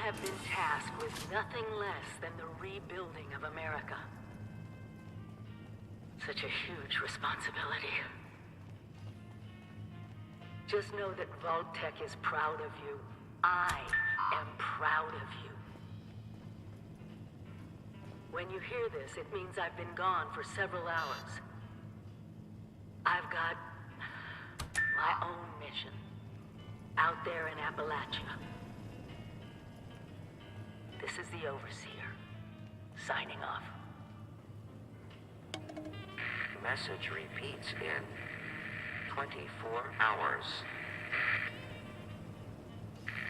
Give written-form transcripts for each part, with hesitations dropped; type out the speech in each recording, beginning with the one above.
have been tasked with nothing less than the rebuilding of America. Such a huge responsibility. Just know that Vault-Tec is proud of you. I am proud of you. When you hear this, it means I've been gone for several hours. I've got my own mission out there in Appalachia. This is the Overseer, signing off. Message repeats in 24 hours.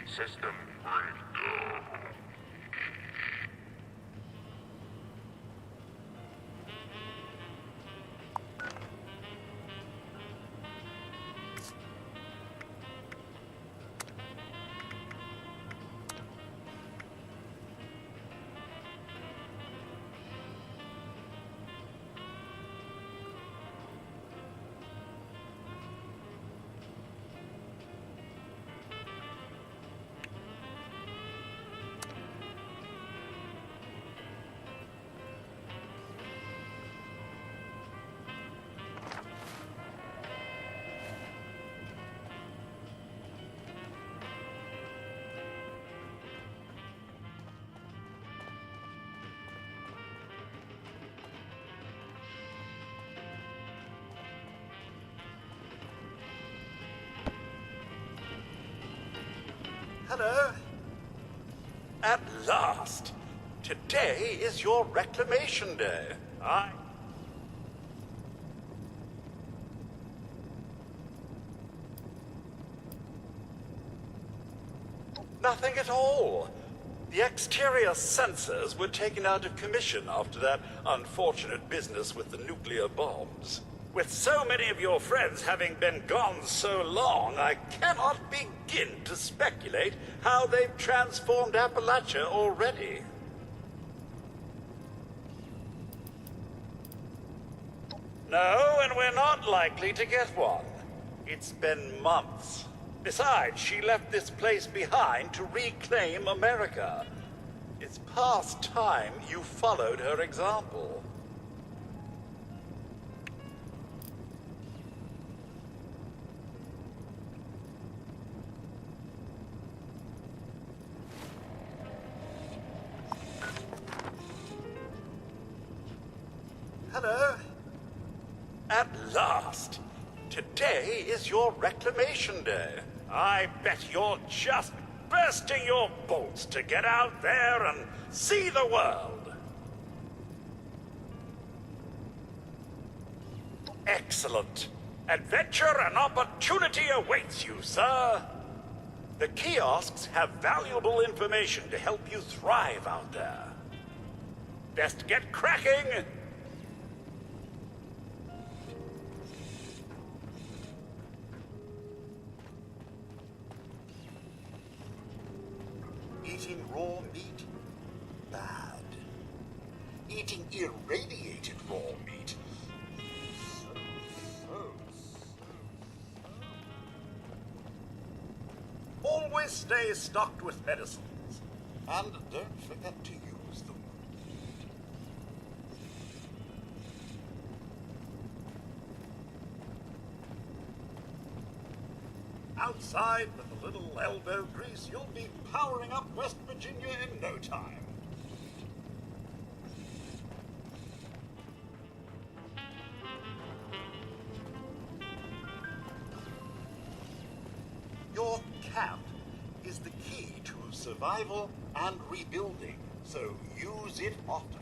System breakdown. Hello? At last! Today is your reclamation day. Nothing at all. The exterior sensors were taken out of commission after that unfortunate business with the nuclear bombs. With so many of your friends having been gone so long, I cannot begin to speculate how they've transformed Appalachia already. No, and we're not likely to get one. It's been months. Besides, she left this place behind to reclaim America. It's past time you followed her example. Hello? At last! Today is your reclamation day. I bet you're just bursting your bolts to get out there and see the world. Excellent. Adventure and opportunity awaits you, sir. The kiosks have valuable information to help you thrive out there. Best get cracking! Eating raw meat? Bad. Eating irradiated raw meat? Always stay stocked with medicines. And don't forget to use them. Outside with a little elbow grease, you'll be powering up West Virginia in no time. Your camp is the key to survival and rebuilding, so use it often.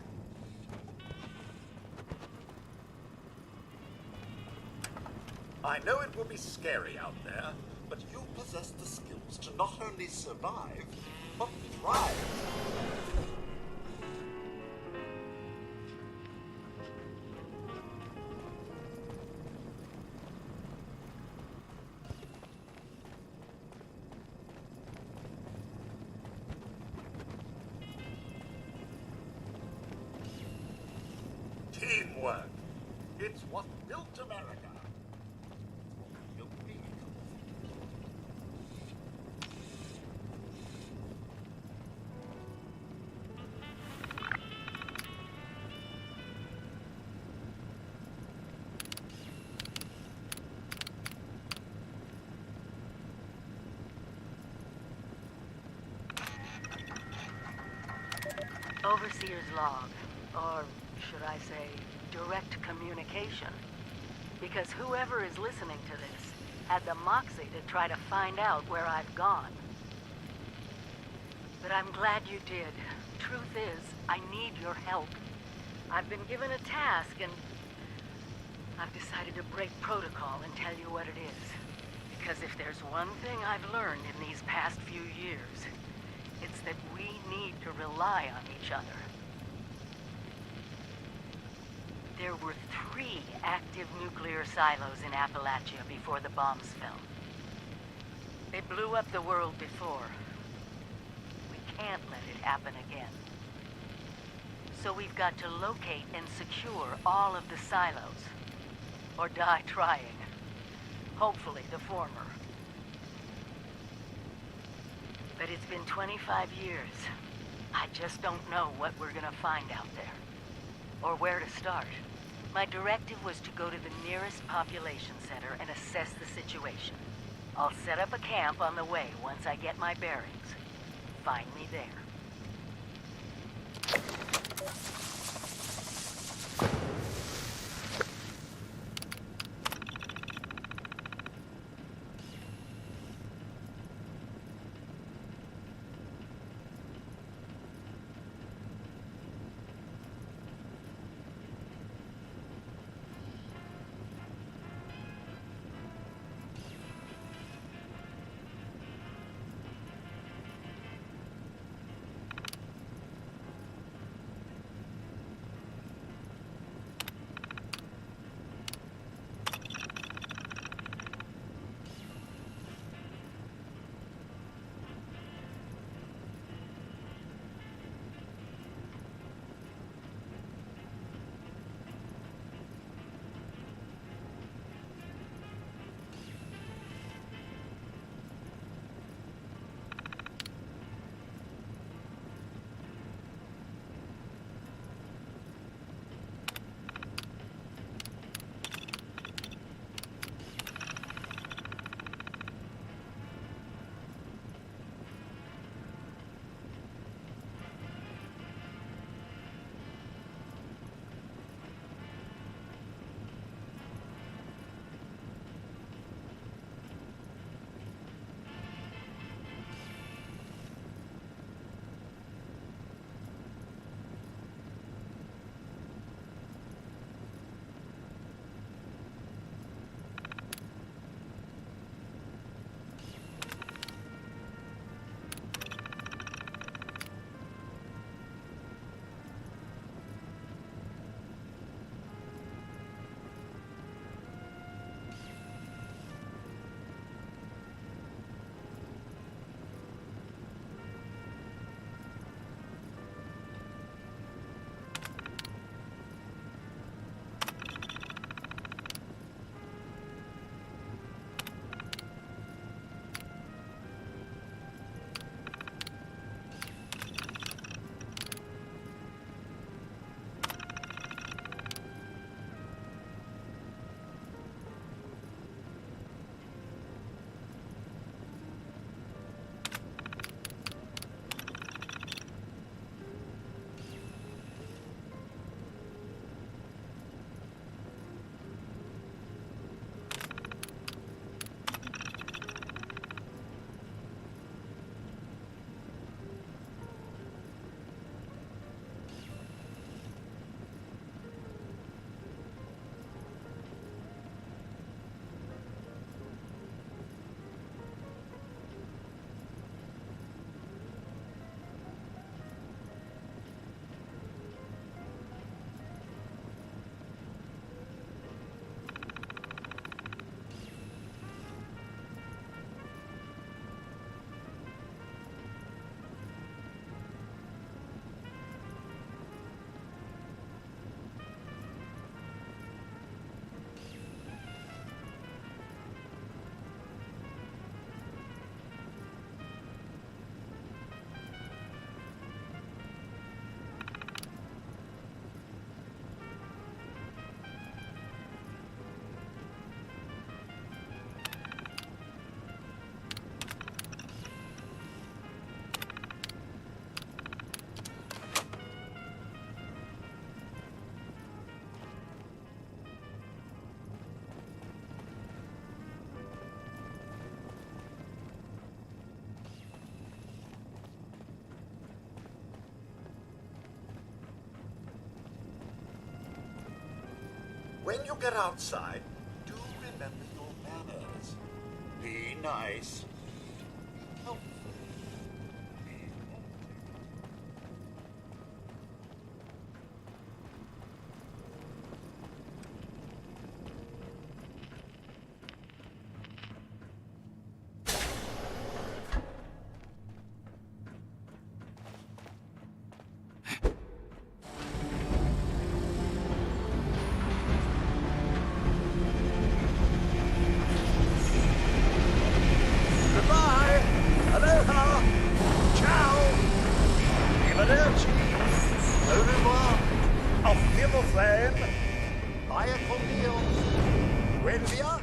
I know it will be scary out there, but you possess the skills to not only survive, but thrive. Teamwork. It's what built America. Built me. Overseer's log, or should I say, direct communication. Because whoever is listening to this had the moxie to try to find out where I've gone. But I'm glad you did. Truth is, I need your help. I've been given a task and I've decided to break protocol and tell you what it is. Because if there's one thing I've learned in these past few years, it's that we need to rely on each other. There were 3 active nuclear silos in Appalachia before the bombs fell. They blew up the world before. We can't let it happen again. So we've got to locate and secure all of the silos. Or die trying. Hopefully the former. But it's been 25 years. I just don't know what we're gonna find out there. Or where to start. My directive was to go to the nearest population center and assess the situation. I'll set up a camp on the way once I get my bearings. Find me there. when you get outside, do remember your manners. Be nice. Oh. Goodbye. Aloha. Ciao. Arrivederci. Au revoir. Auf Wiedersehen. Vaya con Dios. Buen viaje.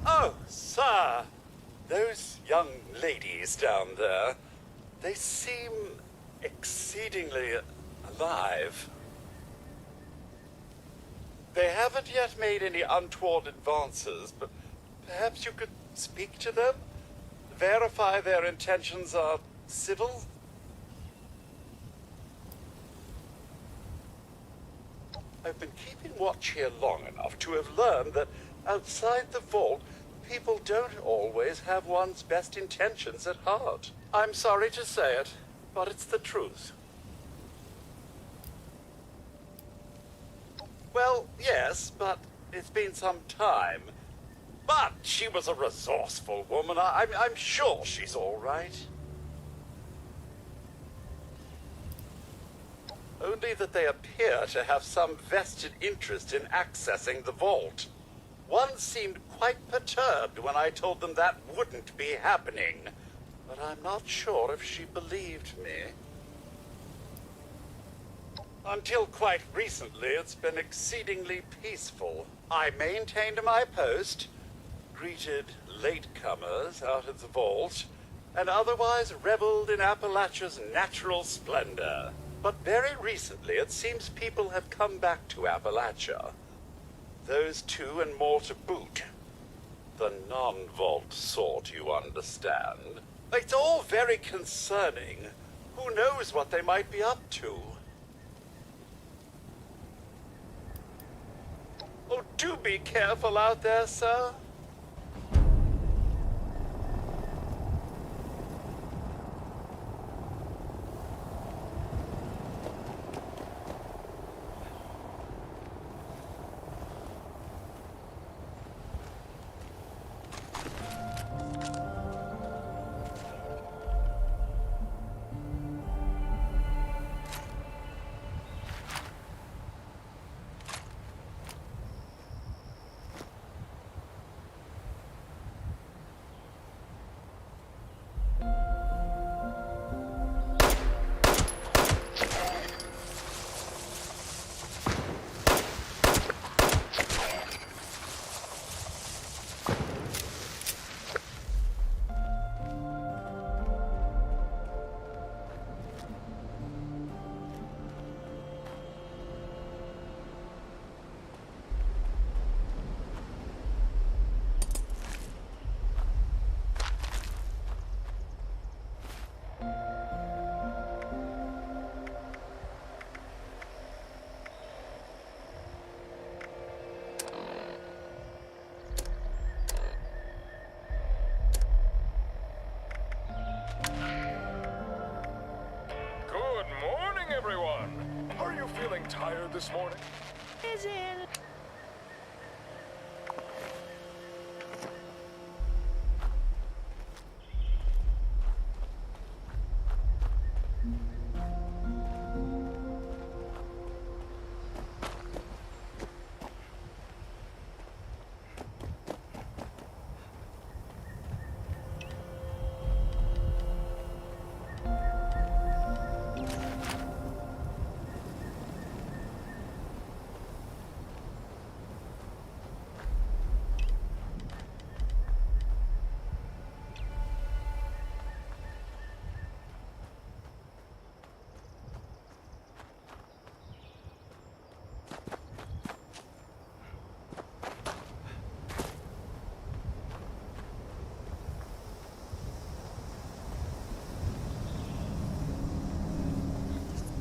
Oh, sir, those young ladies down there, they seem exceedingly alive. They haven't yet made any untoward advances, but perhaps you could speak to them? Verify their intentions are civil? I've been keeping watch here long enough to have learned that outside the vault, people don't always have one's best intentions at heart. I'm sorry to say it, but it's the truth. Well, yes, but it's been some time. But she was a resourceful woman. I'm sure she's all right. Only that they appear to have some vested interest in accessing the vault. One seemed quite perturbed when I told them that wouldn't be happening, but I'm not sure if she believed me. Until quite recently, it's been exceedingly peaceful. I maintained my post, greeted latecomers out of the vault, and otherwise reveled in Appalachia's natural splendor. But very recently, it seems people have come back to Appalachia. Those two and more to boot. The non-vault sort, you understand. It's all very concerning. Who knows what they might be up to? Oh, do be careful out there, sir. this morning?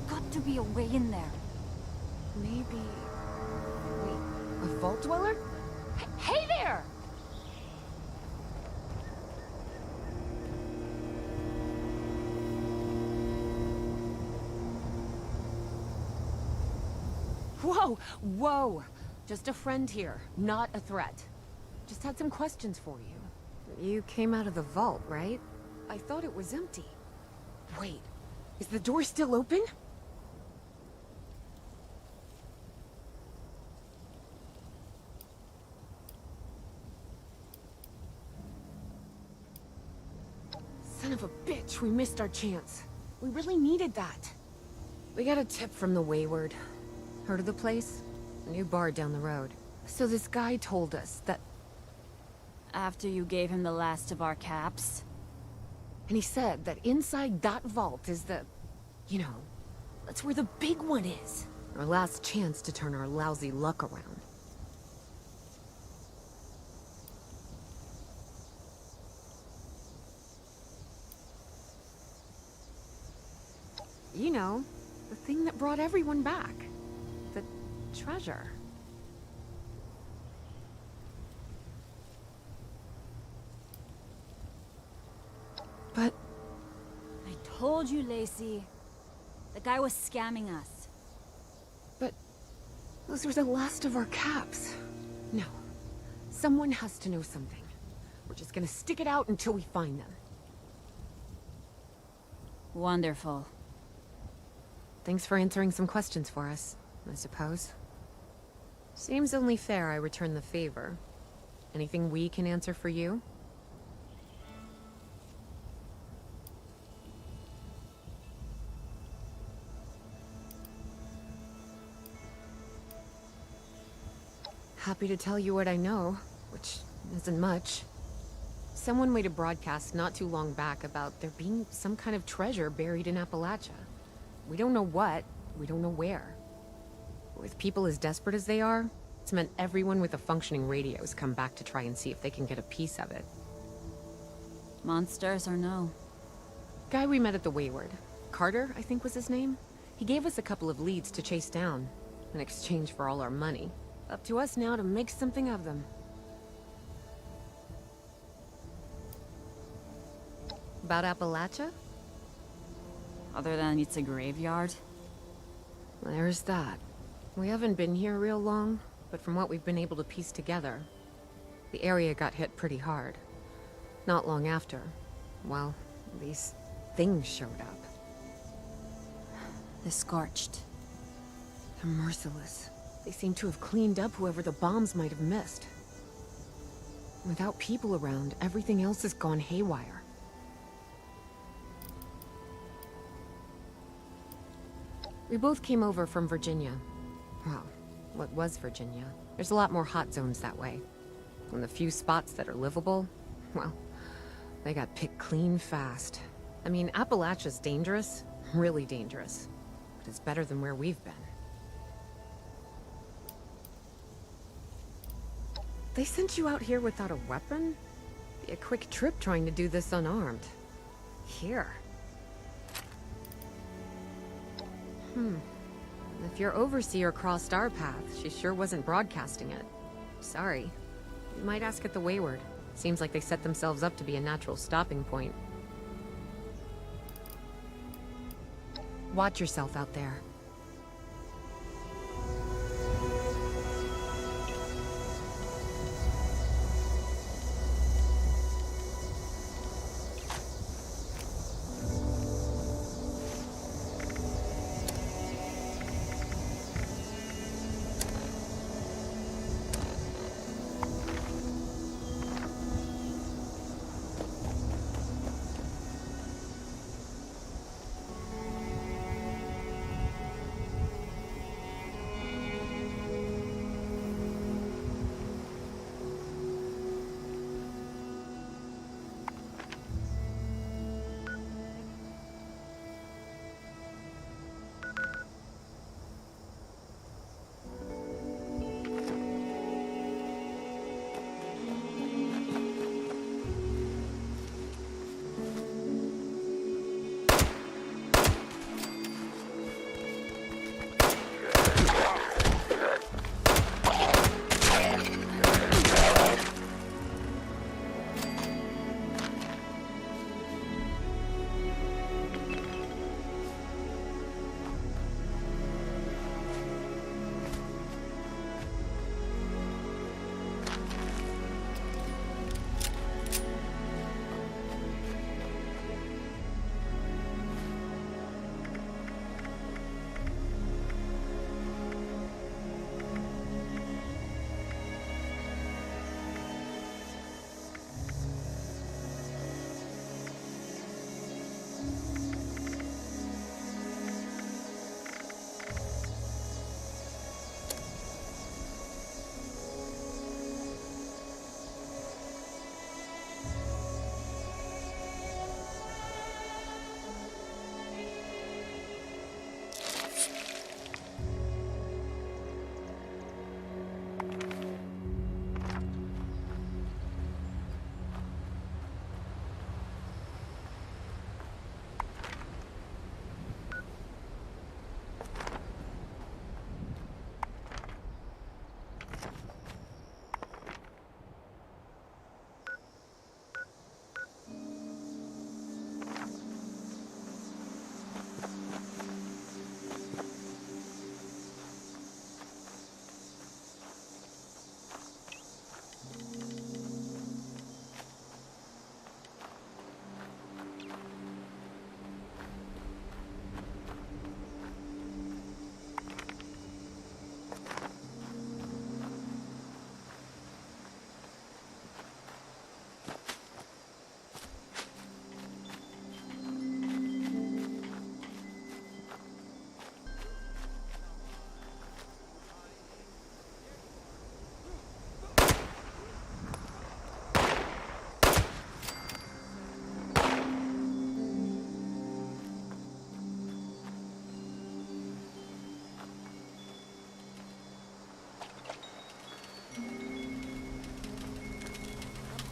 Got to be a way in there. Maybe... Wait, a vault dweller? Hey there! Whoa, whoa! Just a friend here, not a threat. Just had some questions for you. You came out of the vault, right? I thought it was empty. Wait, is the door still open? Son of a bitch, we missed our chance. We really needed that. We got a tip from the Wayward. Heard of the place? A new bar down the road. So this guy told us that... After you gave him the last of our caps? And he said that inside that vault is the... You know, that's where the big one is. Our last chance to turn our lousy luck around. You know, the thing that brought everyone back. The treasure. But... I told you, Lacey. The guy was scamming us. But... those were the last of our caps. No. Someone has to know something. We're just gonna stick it out until we find them. Wonderful. Thanks for answering some questions for us, I suppose. Seems only fair I return the favor. Anything we can answer for you? Happy to tell you what I know, which isn't much. Someone made a broadcast not too long back about there being some kind of treasure buried in Appalachia. We don't know what, we don't know where. With people as desperate as they are, it's meant everyone with a functioning radio has come back to try and see if they can get a piece of it. Monsters or no? Guy we met at the Wayward. Carter, I think was his name. He gave us a couple of leads to chase down, in exchange for all our money. Up to us now to make something of them. About Appalachia? Other than it's a graveyard? There's that. We haven't been here real long, but from what we've been able to piece together, the area got hit pretty hard. Not long after, well, these things showed up. The Scorched. They're merciless. They seem to have cleaned up whoever the bombs might have missed. Without people around, everything else has gone haywire. We both came over from Virginia. Well, what was Virginia? There's a lot more hot zones that way. And the few spots that are livable, well, they got picked clean fast. I mean, Appalachia's dangerous, really dangerous. But it's better than where we've been. They sent you out here without a weapon? Be a quick trip trying to do this unarmed. Here. If your overseer crossed our path, she sure wasn't broadcasting it. Sorry. You might ask at the Wayward. Seems like they set themselves up to be a natural stopping point. Watch yourself out there.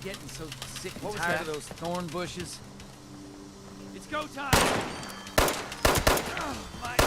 getting so sick and What was tired that? of those thorn bushes. It's go time! Oh, my...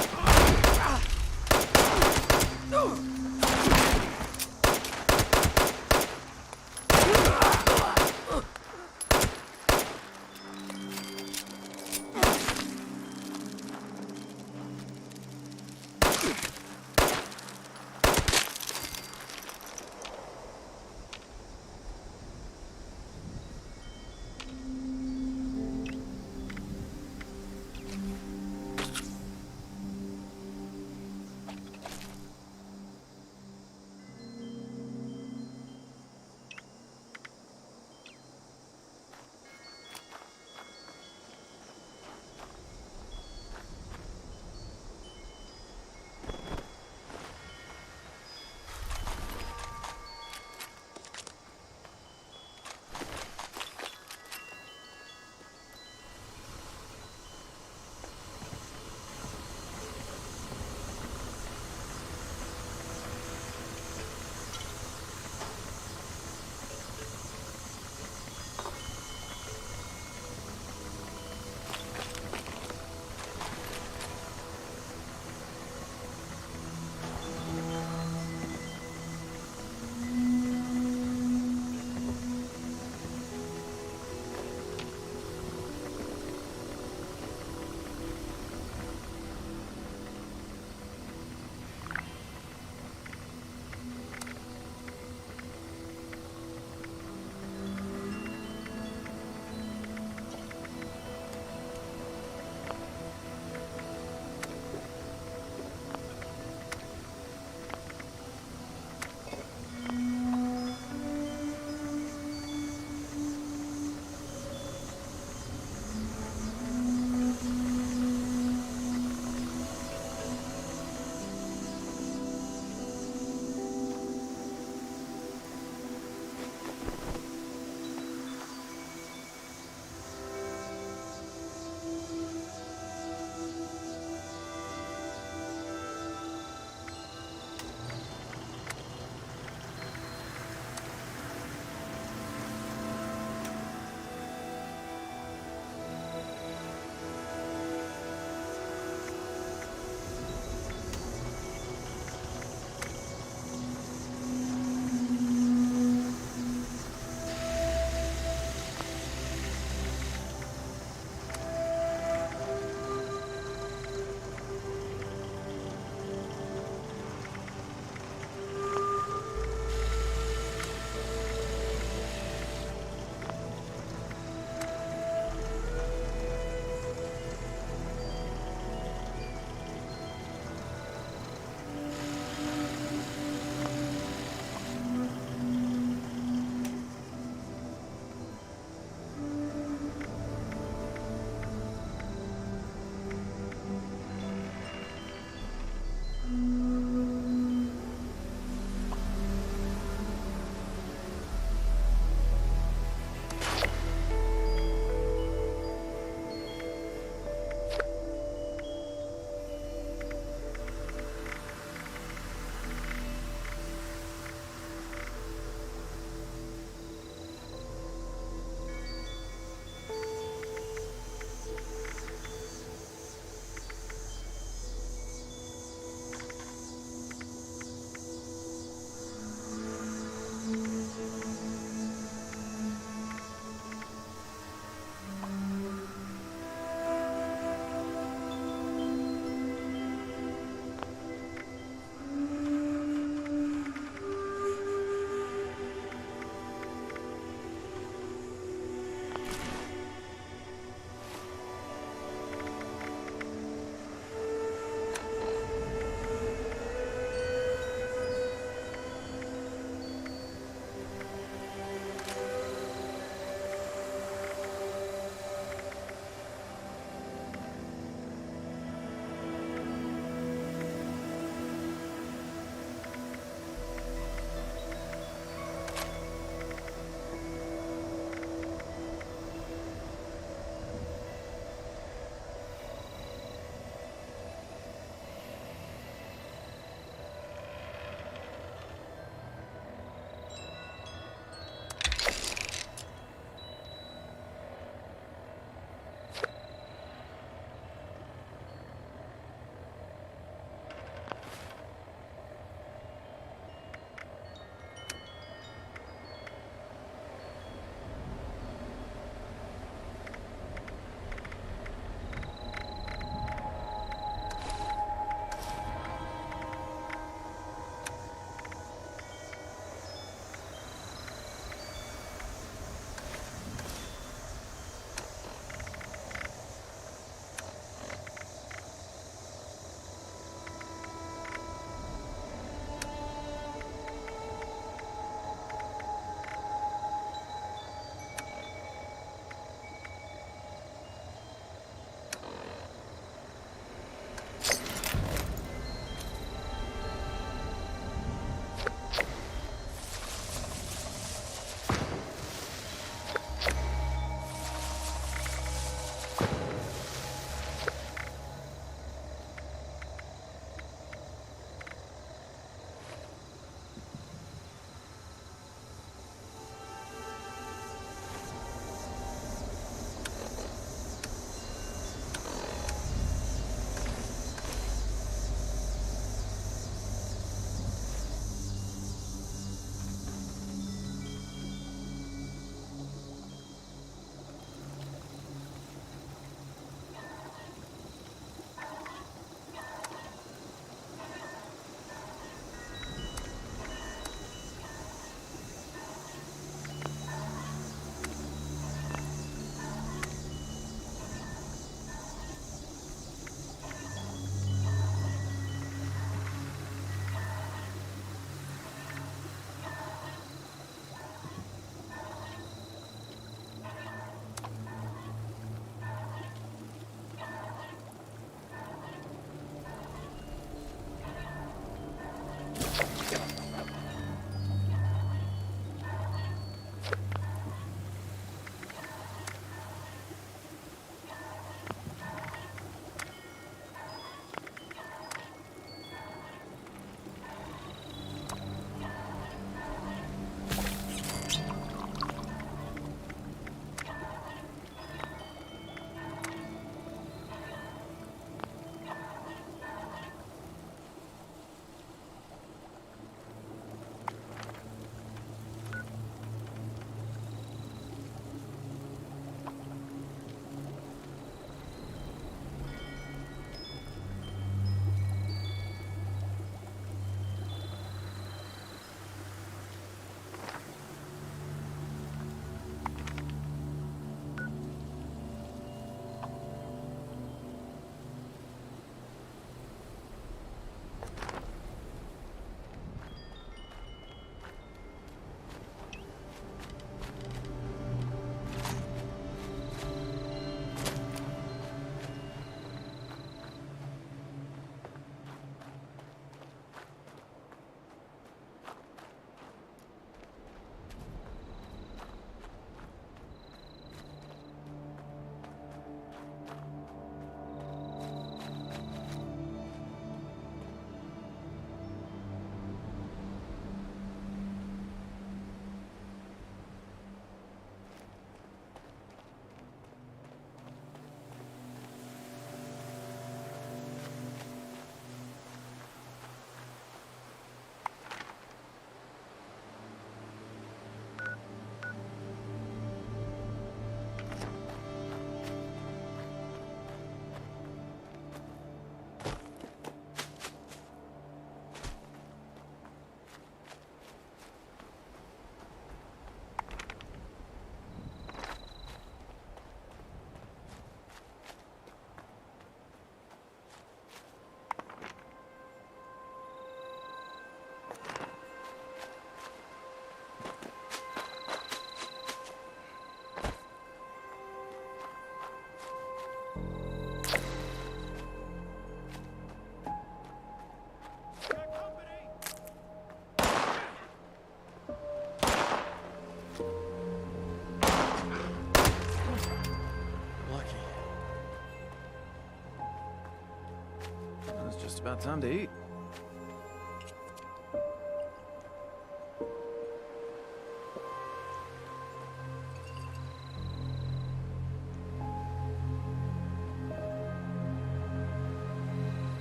about time to eat.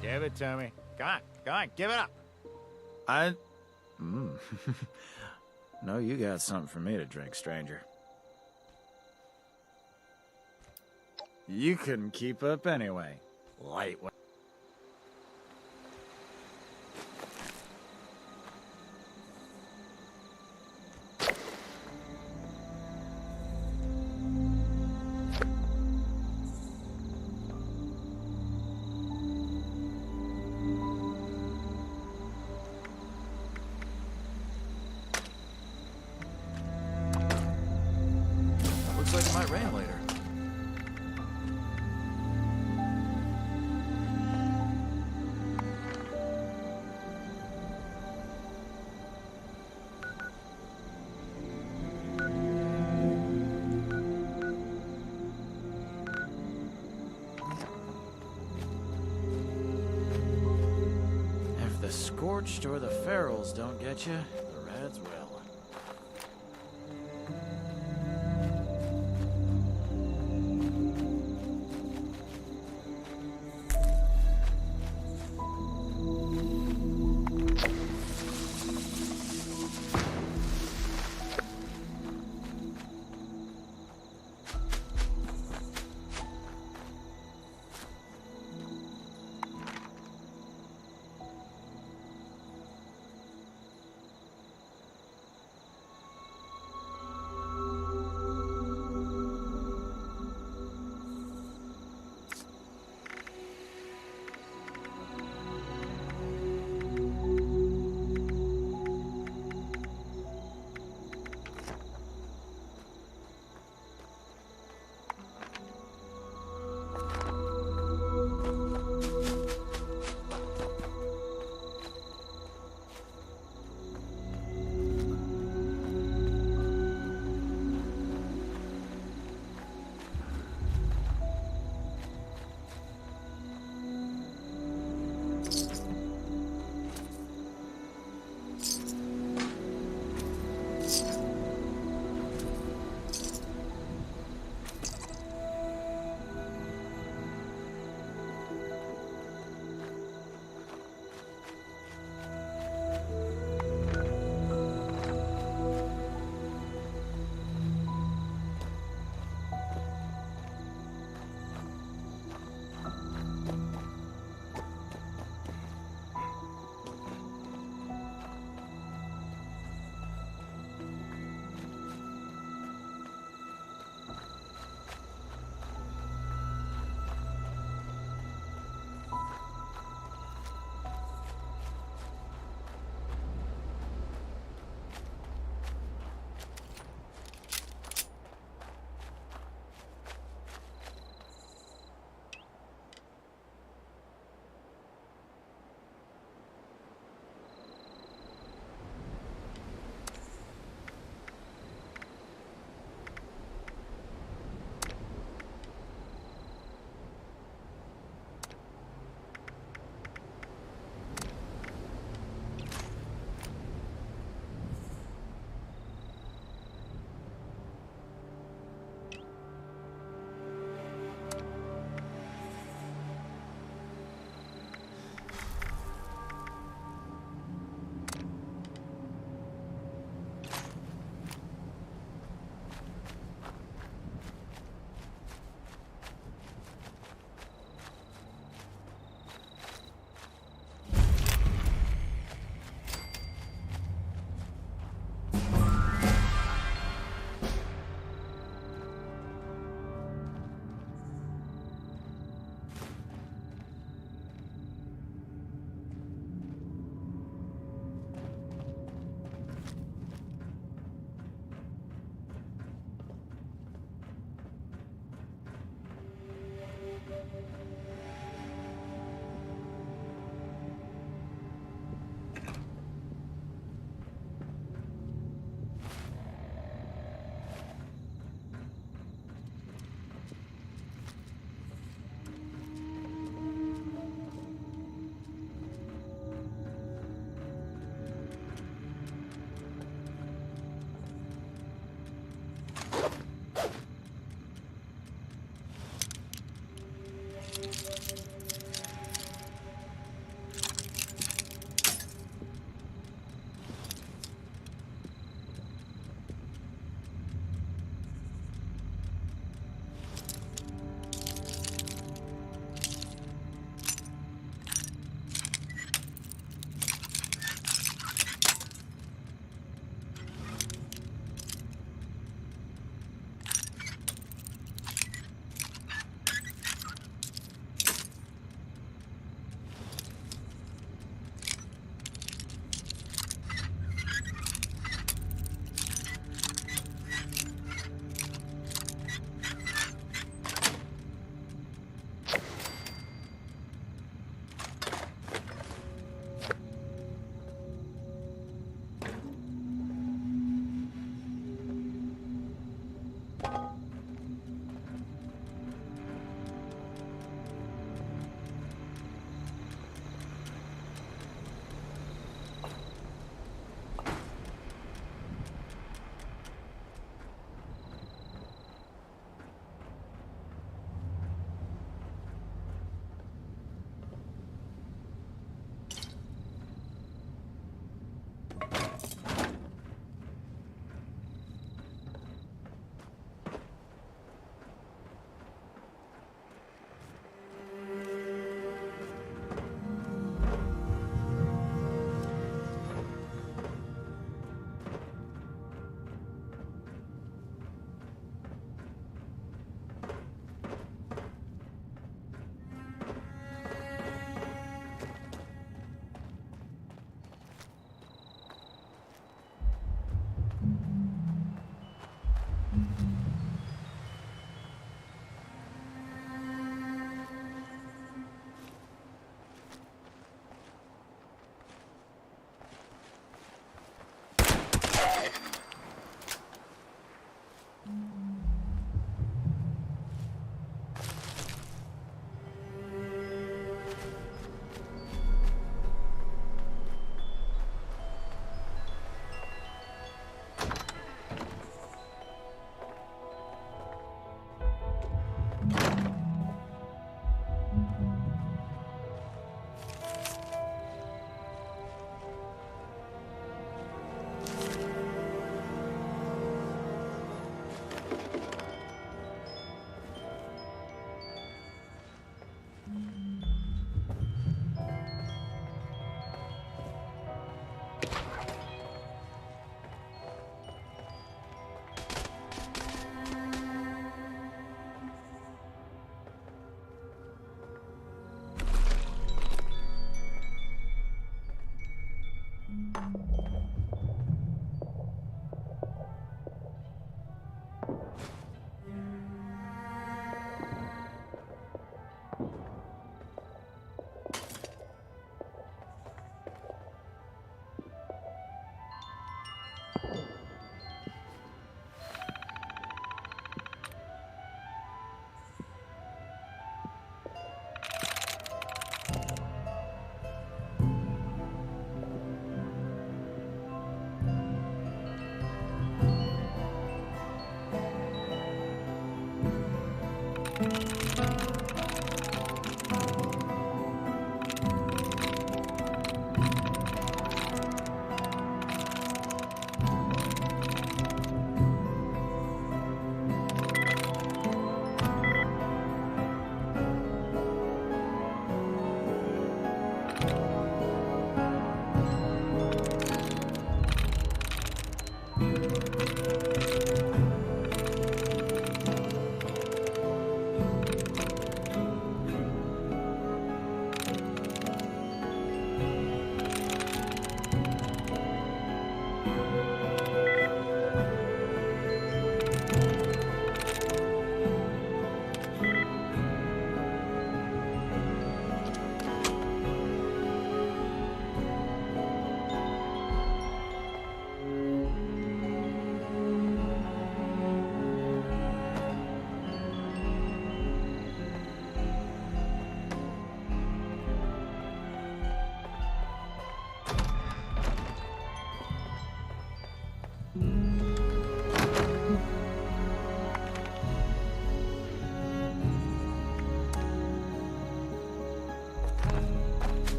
Give it to me. Come on, give it up. No, you got something for me to drink, stranger. You couldn't keep up anyway. Lightweight. Looks like it might rain later. If the Scorched or the Ferals don't get you, the Reds will.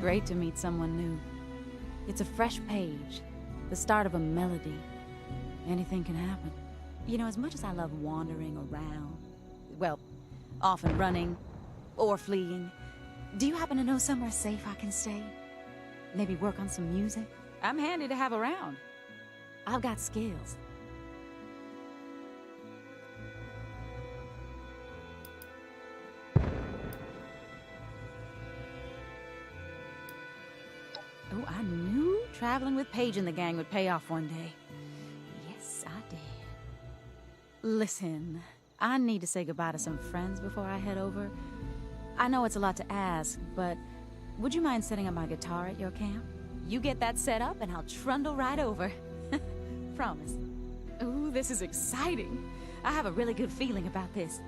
Great to meet someone new. It's a fresh page, the start of a melody. Anything can happen. You know, as much as I love wandering around, well, often running or fleeing, do you happen to know somewhere safe I can stay? Maybe work on some music? I'm handy to have around. I've got skills. Oh, I knew traveling with Paige and the gang would pay off one day. Yes, I did. Listen, I need to say goodbye to some friends before I head over. I know it's a lot to ask, but would you mind setting up my guitar at your camp? You get that set up and I'll trundle right over. Promise. Ooh, this is exciting. I have a really good feeling about this.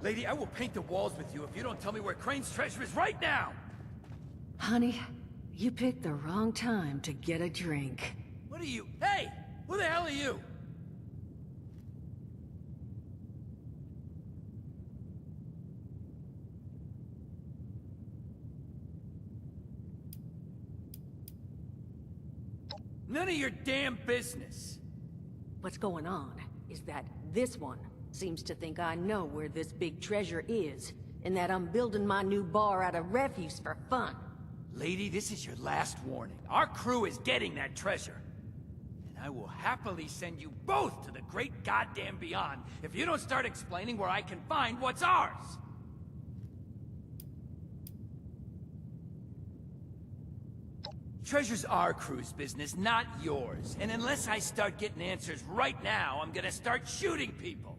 Lady, I will paint the walls with you if you don't tell me where Crane's treasure is right now! Honey, you picked the wrong time to get a drink. What are you? Hey! Who the hell are you? None of your damn business. What's going on is that this one seems to think I know where this big treasure is, and that I'm building my new bar out of refuse for fun. Lady, this is your last warning. Our crew is getting that treasure. And I will happily send you both to the great goddamn beyond if you don't start explaining where I can find what's ours! Treasure's our crew's business, not yours. And unless I start getting answers right now, I'm gonna start shooting people.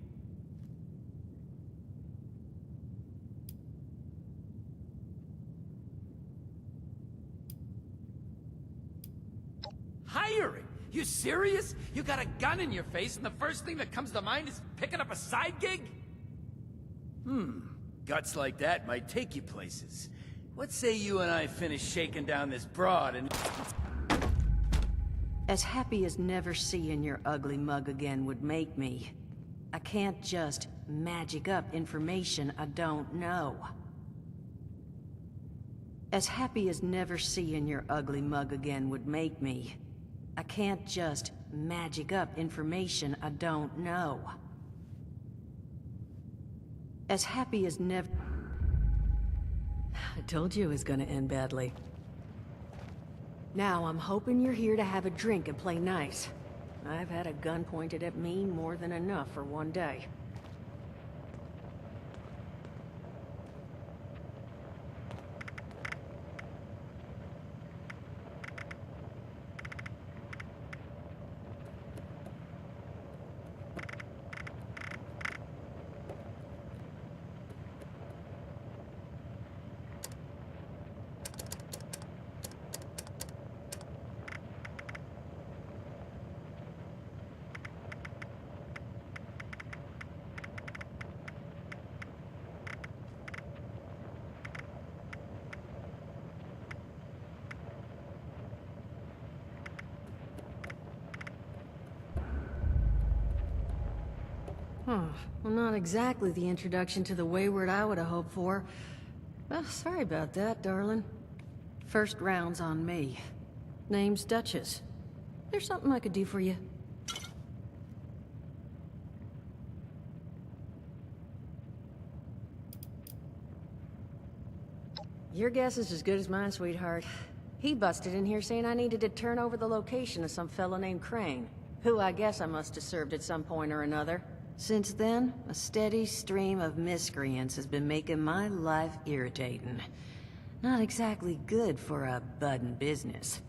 Hiring? You serious? You got a gun in your face and the first thing that comes to mind is picking up a side gig? Guts like that might take you places. What say you and I finish shaking down this broad and... As happy as never seeing your ugly mug again would make me, I can't just magic up information I don't know. As happy as never seeing your ugly mug again would make me, I can't just magic up information I don't know. As happy as never... I told you it was gonna end badly. Now I'm hoping you're here to have a drink and play nice. I've had a gun pointed at me more than enough for one day. Well, not exactly the introduction to the Wayward I would have hoped for. Well, sorry about that, darling. First round's on me. Name's Duchess. There's something I could do for you. Your guess is as good as mine, sweetheart. He busted in here saying I needed to turn over the location of some fellow named Crane, who I guess I must have served at some point or another. Since then, a steady stream of miscreants has been making my life irritating. Not exactly good for a budding business.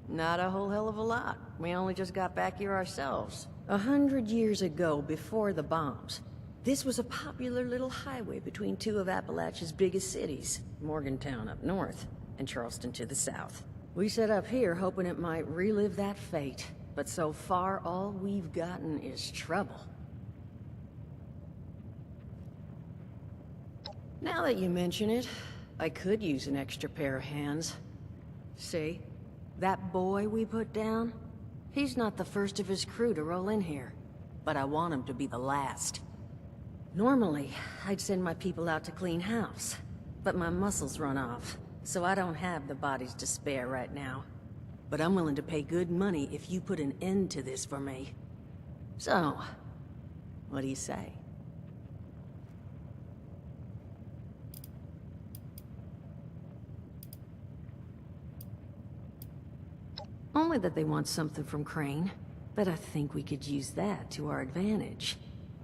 Not a whole hell of a lot. We only just got back here ourselves. 100 years ago, before the bombs, this was a popular little highway between two of Appalachia's biggest cities, Morgantown up north, and Charleston to the south. We set up here hoping it might relive that fate, but so far all we've gotten is trouble. Now that you mention it, I could use an extra pair of hands. See? That boy we put down? He's not the first of his crew to roll in here, but I want him to be the last. Normally, I'd send my people out to clean house, but my muscles run off, so I don't have the bodies to spare right now. But I'm willing to pay good money if you put an end to this for me. So, what do you say? Only that they want something from Crane, but I think we could use that to our advantage.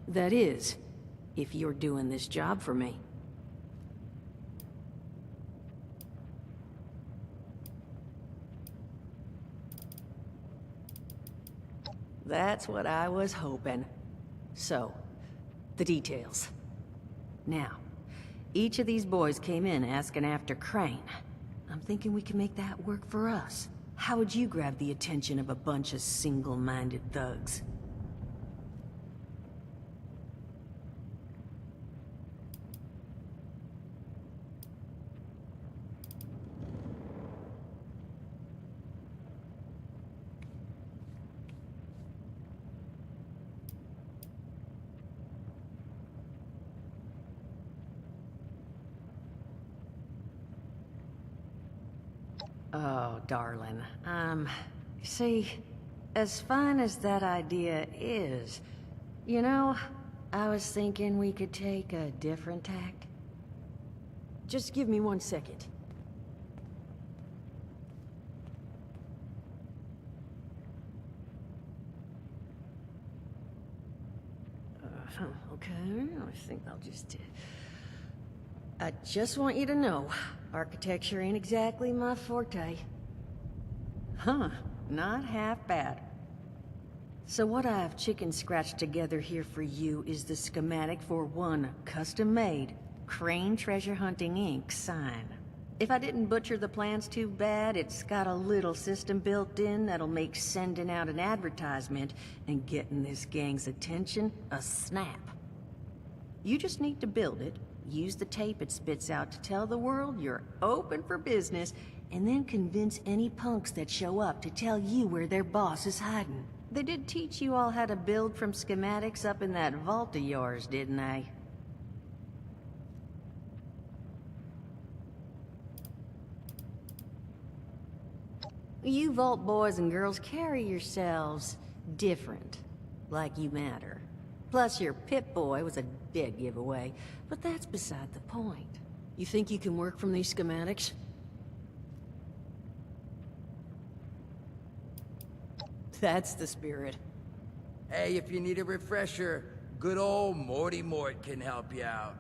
That is, if you're doing this job for me. That's what I was hoping. So, the details. Now, each of these boys came in asking after Crane. I'm thinking we can make that work for us. how would you grab the attention of a bunch of single-minded thugs? Oh, darling. See, as fine as that idea is, you know, I was thinking we could take a different tack. Just give me 1 second. Okay, I think I'll just... I just want you to know, architecture ain't exactly my forte. Huh, not half bad. So what I've chicken-scratched together here for you is the schematic for one custom-made Crane Treasure Hunting Inc. sign. If I didn't butcher the plans too bad, it's got a little system built in that'll make sending out an advertisement and getting this gang's attention a snap. You just need to build it, use the tape it spits out to tell the world you're open for business, and then convince any punks that show up to tell you where their boss is hiding. They did teach you all how to build from schematics up in that vault of yours, didn't they? You vault boys and girls carry yourselves different, like you matter. Plus your Pip-Boy was a dead giveaway, but that's beside the point. You think you can work from these schematics? That's the spirit. Hey, if you need a refresher, good old Morty Mort can help you out.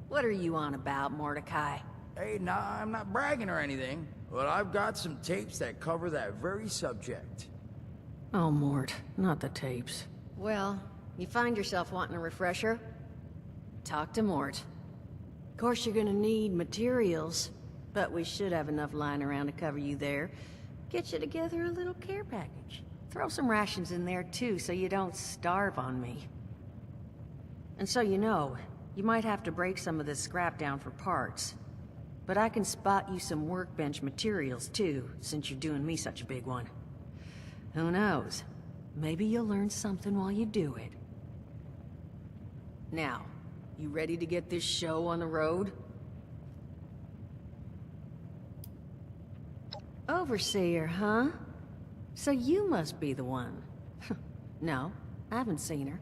What are you on about, Mordecai? Hey, nah, I'm not bragging or anything, but I've got some tapes that cover that very subject. Oh, Mort, not the tapes. Well, you find yourself wanting a refresher? Talk to Mort. Of course you're gonna need materials, but we should have enough lying around to cover you there. Get you together a little care package. Throw some rations in there too, so you don't starve on me. And so you know, you might have to break some of this scrap down for parts. But I can spot you some workbench materials too, since you're doing me such a big one. Who knows? Maybe you'll learn something while you do it. Now, you ready to get this show on the road? Overseer, huh? So you must be the one. No, I haven't seen her.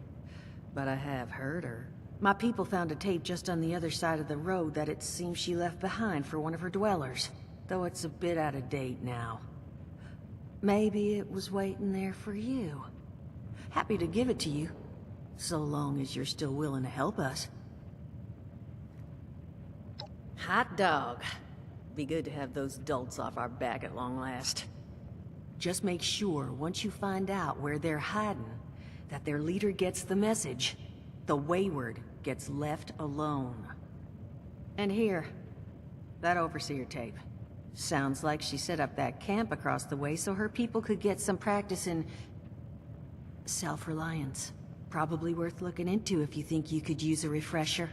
But I have heard her. My people found a tape just on the other side of the road that it seems she left behind for one of her dwellers. Though it's a bit out of date now. Maybe it was waiting there for you. Happy to give it to you. So long as you're still willing to help us. Hot dog. Be good to have those dolts off our back at long last. Just make sure, once you find out where they're hiding, that their leader gets the message. The wayward gets left alone. And here, that overseer tape. Sounds like she set up that camp across the way so her people could get some practice in... self-reliance. Probably worth looking into if you think you could use a refresher.